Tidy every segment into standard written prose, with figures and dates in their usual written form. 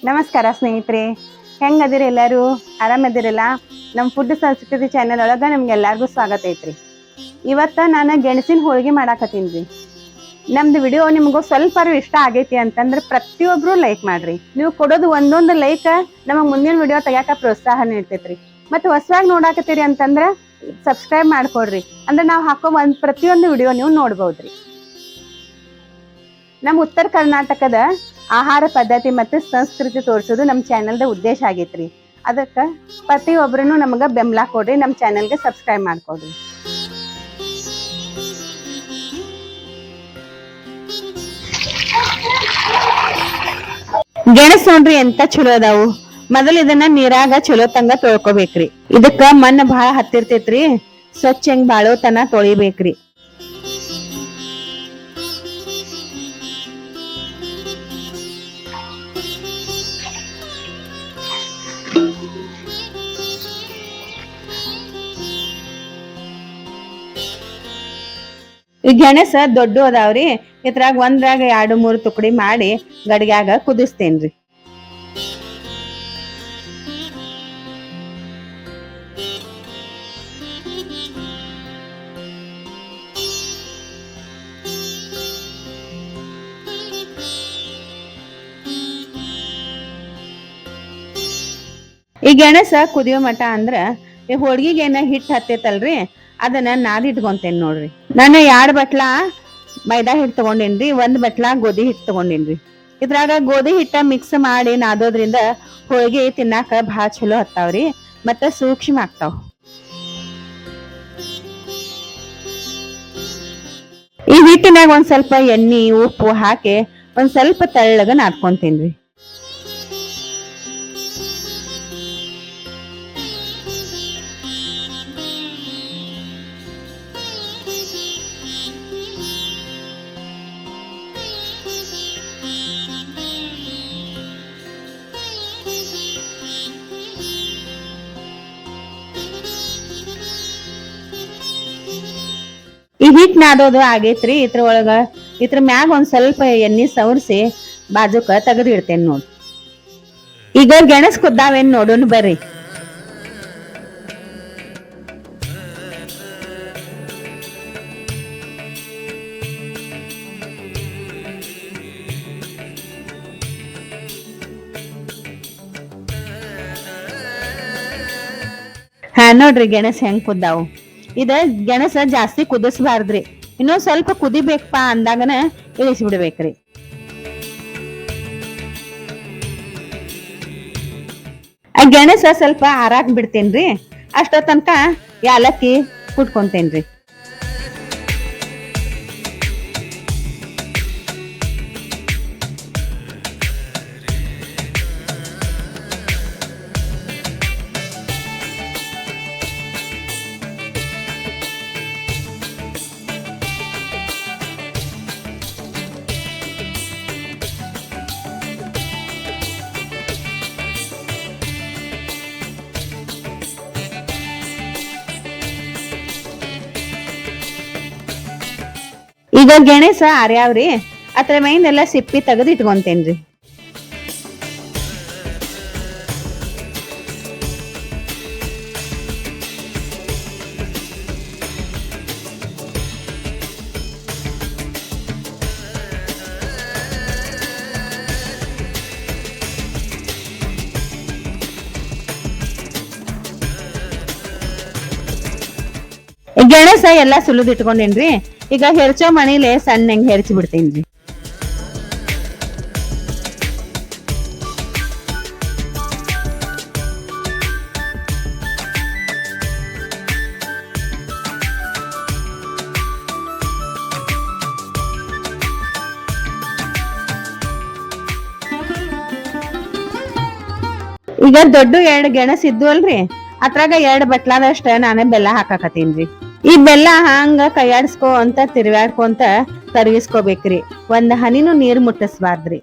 ನಮಸ್ಕಾರ ಸ್ನೇಹಿತರೆ, ಹೆಂಗದಿರಿ? ಎಲ್ಲರೂ ಆರಾಮದಿರಲ್ಲ? ನಮ್ಮ ಫುಡ್ ಸಂಸ್ಕೃತಿ ಚಾನೆಲ್ ಒಳಗೆ ನಿಮ್ಗೆಲ್ಲರಿಗೂ ಸ್ವಾಗತ ಐತ್ರಿ. ಇವತ್ತು ನಾನು ಗೆಣಸಿನ ಹೋಳಿಗೆ ಮಾಡಾಕತ್ತೀನಿ. ನಮ್ದು ವಿಡಿಯೋ ನಿಮಗೂ ಸ್ವಲ್ಪ ಇಷ್ಟ ಆಗೈತಿ ಅಂತಂದ್ರೆ ಪ್ರತಿಯೊಬ್ಬರು ಲೈಕ್ ಮಾಡ್ರಿ. ನೀವು ಕೊಡೋದು ಒಂದೊಂದು ಲೈಕ್ ನಮಗೆ ಮುಂದಿನ ವಿಡಿಯೋ ತೆಗಿಯಾಕ ಪ್ರೋತ್ಸಾಹ ನೀಡ್ತೈತ್ರಿ. ಮತ್ತು ಹೊಸವಾಗಿ ನೋಡಾಕತ್ತೀರಿ ಅಂತಂದ್ರೆ ಸಬ್ಸ್ಕ್ರೈಬ್ ಮಾಡ್ಕೊಡ್ರಿ. ಅಂದ್ರೆ ನಾವು ಹಾಕೋ ಪ್ರತಿಯೊಂದು ವಿಡಿಯೋ ನೀವು ನೋಡ್ಬೋದ್ರಿ. ನಮ್ಮ ಉತ್ತರ ಕರ್ನಾಟಕದ ಆಹಾರ ಪದ್ಧತಿ ಮತ್ತು ಸಂಸ್ಕೃತಿ ತೋರಿಸೋದು ನಮ್ಮ ಚಾನೆಲ್ದ ಉದ್ದೇಶ ಆಗೈತ್ರಿ. ಅದಕ್ಕೆ ಪ್ರತಿಯೊಬ್ಬರೂ ನಮಗೆ ಬೆಂಬಲ ಕೊಡ್ರಿ, ನಮ್ಮ ಚಾನೆಲ್ಗೆ ಸಬ್ಸ್ಕ್ರೈಬ್ ಮಾಡ್ಕೊಡ್ರಿ. ಗೆಣಸ್ ನೋಡ್ರಿ ಎಂತ ಚಲೋ ಅದಾವು. ಮೊದಲ ಇದನ್ನ ನೀರಾಗ ಚಲೋ ತಂಗ ತೊಳ್ಕೊಬೇಕ್ರಿ. ಇದಕ್ಕ ಮಣ್ಣು ಬಹಳ ಹತ್ತಿರ್ತೈತ್ರಿ. ಸ್ವಚ್ಛ ಹೆಂಗ್ ಬಾಳೋ ತನ ತೊಳಿಬೇಕ್ರಿ. ಈ ಗೆಣಸ ದೊಡ್ಡ ಅದಾವ್ರಿ. ಇದ್ರಾಗ ಒಂದ್ರಾಗ 2-3 ತುಕಡಿ ಮಾಡಿ ಗಡಿಗ್ಯಾಗ ಕುದಿಸ್ತೇನ್ರಿ. ಈ ಗೆಣಸ ಕುದಿಯೋ ಮಟ ಅಂದ್ರ ಈ ಹೋಳ್ಗಿಗೇನ ಹಿಟ್ಟು ಹತ್ತೈತಲ್ರಿ, ಅದನ್ನ ನಾದಿಟ್ಕೊಂತೇನೆ ನೋಡ್ರಿ. ನಾನು 2 ಬಟ್ಲ ಮೈದಾ ಹಿಟ್ಟು ತಗೊಂಡೇನ್ರಿ, 1 ಬಟ್ಲ ಗೋಧಿ ಹಿಟ್ಟು ತಗೊಂಡೇನ್ರಿ. ಇದ್ರಾಗ ಗೋಧಿ ಹಿಟ್ಟ ಮಿಕ್ಸ್ ಮಾಡಿ ನಾದೋದ್ರಿಂದ ಹೋಳಿಗೆ ತಿನ್ನಾಕ ಬಹಳ ಚಲೋ ಹತ್ತಾವ್ರಿ, ಮತ್ತ ಸೂಕ್ಷ್ಮ ಆಗ್ತಾವ. ಈ ಹಿಟ್ಟಿನಾಗ ಒಂದ್ ಸ್ವಲ್ಪ ಎಣ್ಣೆ ಉಪ್ಪು ಹಾಕಿ ಒಂದ್ ಸ್ವಲ್ಪ ತೆಳ್ಳಗ ನಾದ್ಕೊಂತೇನ್ರಿ. ಈ ಹಿಟ್ ನಾದೋದು ಆಗೇತ್ರಿ. ಇದ್ರ ಮ್ಯಾಗ ಒಂದ್ ಸ್ವಲ್ಪ ಎಣ್ಣೆ ಸವರ್ಸಿ ಬಾಜುಕ ತೆಗೆದು ಇಡ್ತೇನೆ ನೋಡ್ರಿ. ಈಗ ಗೆಣಸ್ ಕುದ್ದಾವೇನ್ ನೋಡೋಣ ಬರ್ರಿ. ನೋಡ್ರಿ ಗೆಣಸ್ ಹೆಂಗ್ ಕುದ್ದಾವು. ಇದ ಗೆಣಸ ಜಾಸ್ತಿ ಕುದಿಸ್ಬಾರ್ದ್ರಿ. ಇನ್ನೊಂದ್ ಸ್ವಲ್ಪ ಕುದಿಬೇಕಪ್ಪ ಅಂದಾಗನ ಇಳಿಸ್ಬಿಡ್ಬೇಕ್ರಿ. ಆ ಗೆಣಸ ಸ್ವಲ್ಪ ಆರಾಕ್ ಬಿಡ್ತೇನ್ರಿ. ಅಷ್ಟೋ ತನಕ ಯಾಲಕ್ಕಿ ಕುಟ್ಕೊಂತೇನ್ರಿ. ಈಗ ಗೆಣಸ ಆರ್ಯಾವ್ರಿ, ಅದ್ರ ಮೈನೆಲ್ಲ ಸಿಪ್ಪಿ ತೆಗೆದು ಇಟ್ಕೊಂತೇನ್ರಿ. ಗೆಣಸ ಎಲ್ಲಾ ಸುಲಿದ್ ಇಟ್ಕೊಂಡೇನ್ರಿ. ಈಗ ಹೆರ್ಚೋ ಮಣಿಲೆ ಸಣ್ಣ ಹೆಂಗ್ ಹೆರ್ಚಿ ಬಿಡ್ತೇನ್ರಿ. ಈಗ ದೊಡ್ಡ 2 ಗೆಣಸ್ ಇದ್ದು ಅಲ್ರಿ, ಅದ್ರಾಗ 2 ಬಟ್ಲಾದಷ್ಟ ನಾನೇ ಬೆಲ್ಲ ಹಾಕಾಕತ್ತೀನ್ರಿ. ಈ ಬೆಲ್ಲ ಹಂಗ ಕೈಯಾಡ್ಸ್ಕೊ ಅಂತ ತಿರ್ವ್ಯಾಡ್ಕೊಂತ ಕರಗಿಸ್ಕೋಬೇಕ್ರಿ. ಒಂದ್ ಹನಿನೂ ನೀರ್ ಮುಟ್ಟಿಸ್ಬಾರ್ದ್ರಿ.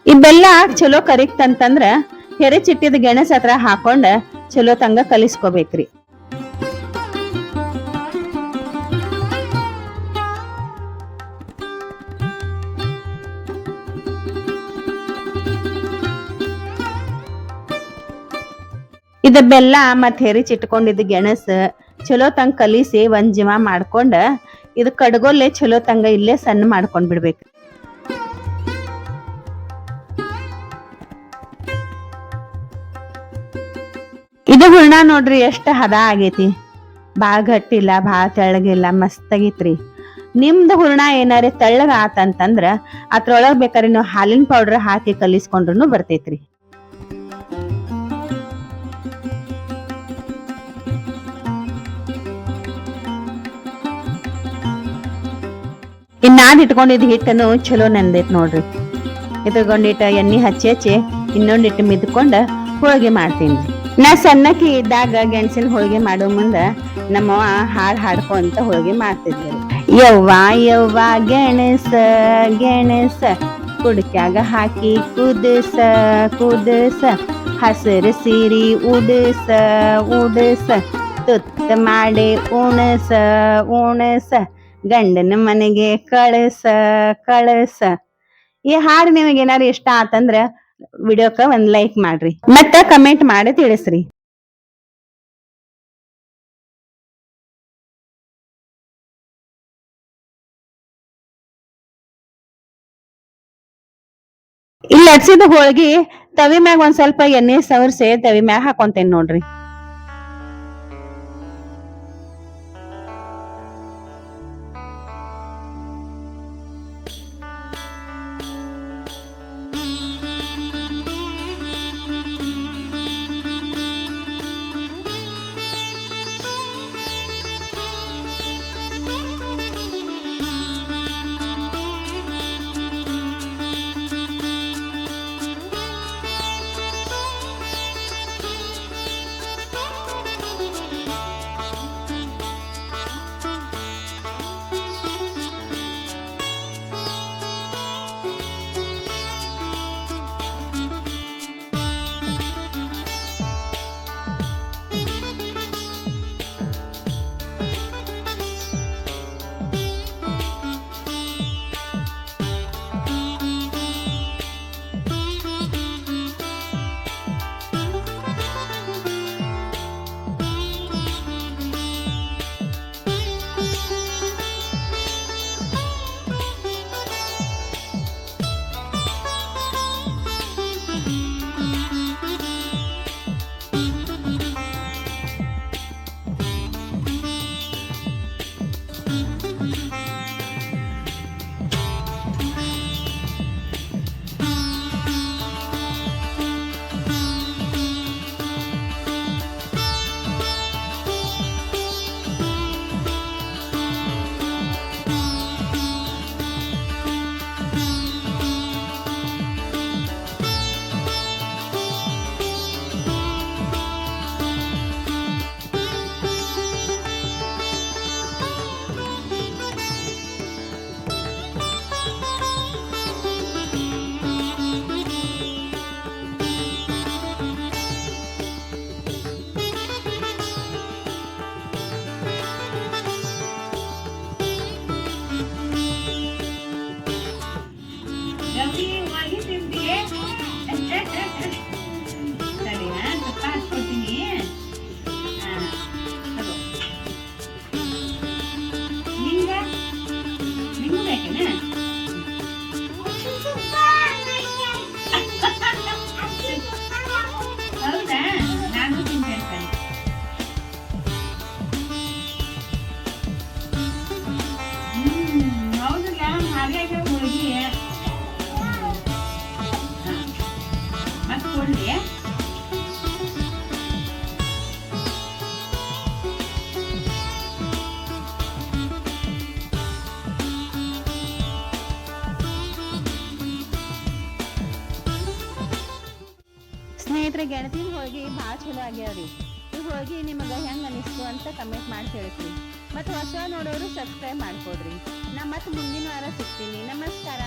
ಈ ಬೆಲ್ಲ ಚಲೋ ಕರಿಕ್ತಂತಂದ್ರ ಹೆರಚಿಟ್ಟಿದ ಗೆಣಸ್ ಹತ್ರ ಹಾಕೊಂಡ ಚಲೋ ತಂಗ ಕಲಿಸ್ಕೋಬೇಕ್ರಿ. ಇದ ಬೆಲ್ಲ ಮತ್ ಹೆರಿಚಿಟ್ಕೊಂಡಿದ್ದ ಗೆಣಸ ಚಲೋ ತಂಗ ಕಲಿಸಿ ಒಂದ್ ಜಿಮ ಮಾಡ್ಕೊಂಡ ಇದು ಕಡ್ಗೊಲ್ಲೆ ಚಲೋ ತಂಗ ಇಲ್ಲೇ ಸಣ್ಣ ಮಾಡ್ಕೊಂಡ್ ಬಿಡ್ಬೇಕು. ಇದು ಹೂರ್ಣ ನೋಡ್ರಿ ಎಷ್ಟ ಹದ ಆಗೇತಿ, ಬಾಳ ಗಟ್ಟಿಲ್ಲ ಬಾಳ ತೆಳ್ಳಗಿಲ್ಲ, ಮಸ್ತ್ ಆಗೈತ್ರಿ. ನಿಮ್ದ ಹೂರ್ಣ ಏನಾರ ತೆಳ್ಳಗ ಆತಂತಂದ್ರ ಅದ್ರೊಳಗ್ ಬೇಕಾದ್ರೆ ನೀವು ಹಾಲಿನ ಪೌಡರ್ ಹಾಕಿ ಕಲಿಸ್ಕೊಂಡ್ರು ಬರ್ತೈತ್ರಿ. ಇನ್ನಾದ್ ಇಟ್ಕೊಂಡಿದ್ ಹಿಟ್ಟನ್ನು ಚಲೋ ನೆಂದೈತ್ ನೋಡ್ರಿ. ಇದ್ಕೊಂಡಿಟ್ಟ ಎಣ್ಣೆ ಹಚ್ಚಿ ಇನ್ನೊಂದಿಟ್ಟು ಮಿದ್ಕೊಂಡ ಹೋಳಿಗೆ ಮಾಡ್ತೀನಿ. ನಾ ಸಣ್ಣಕಿ ಇದ್ದಾಗ ಗೆಣಸಿನ ಹೋಳಿಗೆ ಮಾಡೋ ಮುಂದ ನಮ್ಮವ್ವ ಹಾಡ್ ಹಾಡ್ಕೊಂತ ಹೋಳಿಗೆ ಮಾಡ್ತಿದ್ವಿ. ಯವ್ವ ಯವ್ವ ಗೆಣಸ ಗೆಣಸ ಕುಡ್ಕ್ಯಾಗ ಹಾಕಿ ಕುದಸ ಕುದಸ, ಹಸಿರು ಸೀರಿ ಉಡಸ ಉಡಸ, ತುತ್ತ ಮಾಡಿ ಉಣಸ ಉಣಸ, ಗಂಡನ ಮನೆಗೆ ಕಳಸ ಕಳಸ. ಈ ಹಾಡು ನಿಮಗೆ ಏನಾರು ಇಷ್ಟ ಆತಂದ್ರ ವಿಡಿಯೋಕ್ಕ ಒಂದ್ ಲೈಕ್ ಮಾಡ್ರಿ, ಮತ್ತ ಕಮೆಂಟ್ ಮಾಡಿ ತಿಳಿಸ್ರಿ. ಇಲ್ಲಿ ಹಚ್ಚಿದ ಹೋಳ್ಗಿ ತವಿ ಮ್ಯಾಗ ಒಂದ್ ಸ್ವಲ್ಪ ಎಣ್ಣೆ ಸವರ್ಸಿ ತವಿ ಮ್ಯಾಗ ಹಾಕೊಂತೇನ್ ನೋಡ್ರಿ. ಸ್ನೇಹಿತರೆ, ಗೆಣಸಿನ ಹೋಳಿಗೆ ಭಾಳ ಚಲೋ ಆಗ್ಯಾವ್ರಿ. ಈ ಹೋಳಿಗೆ ನಿಮಗ ಹೆಂಗ ಅನಿಸ್ತು ಅಂತ ಕಮೆಂಟ್ ಮಾಡಿ ತಿಳಿಸ್ರಿ. ಮತ್ತು ಹೊಸ ನೋಡೋರು ಸಬ್ಸ್ಕ್ರೈಬ್ ಮಾಡ್ಕೊಡ್ರಿ. ನಾ ಮತ್ತೆ ಮುಂದಿನ ವಾರ ಸಿಗ್ತೀನಿ. ನಮಸ್ಕಾರ.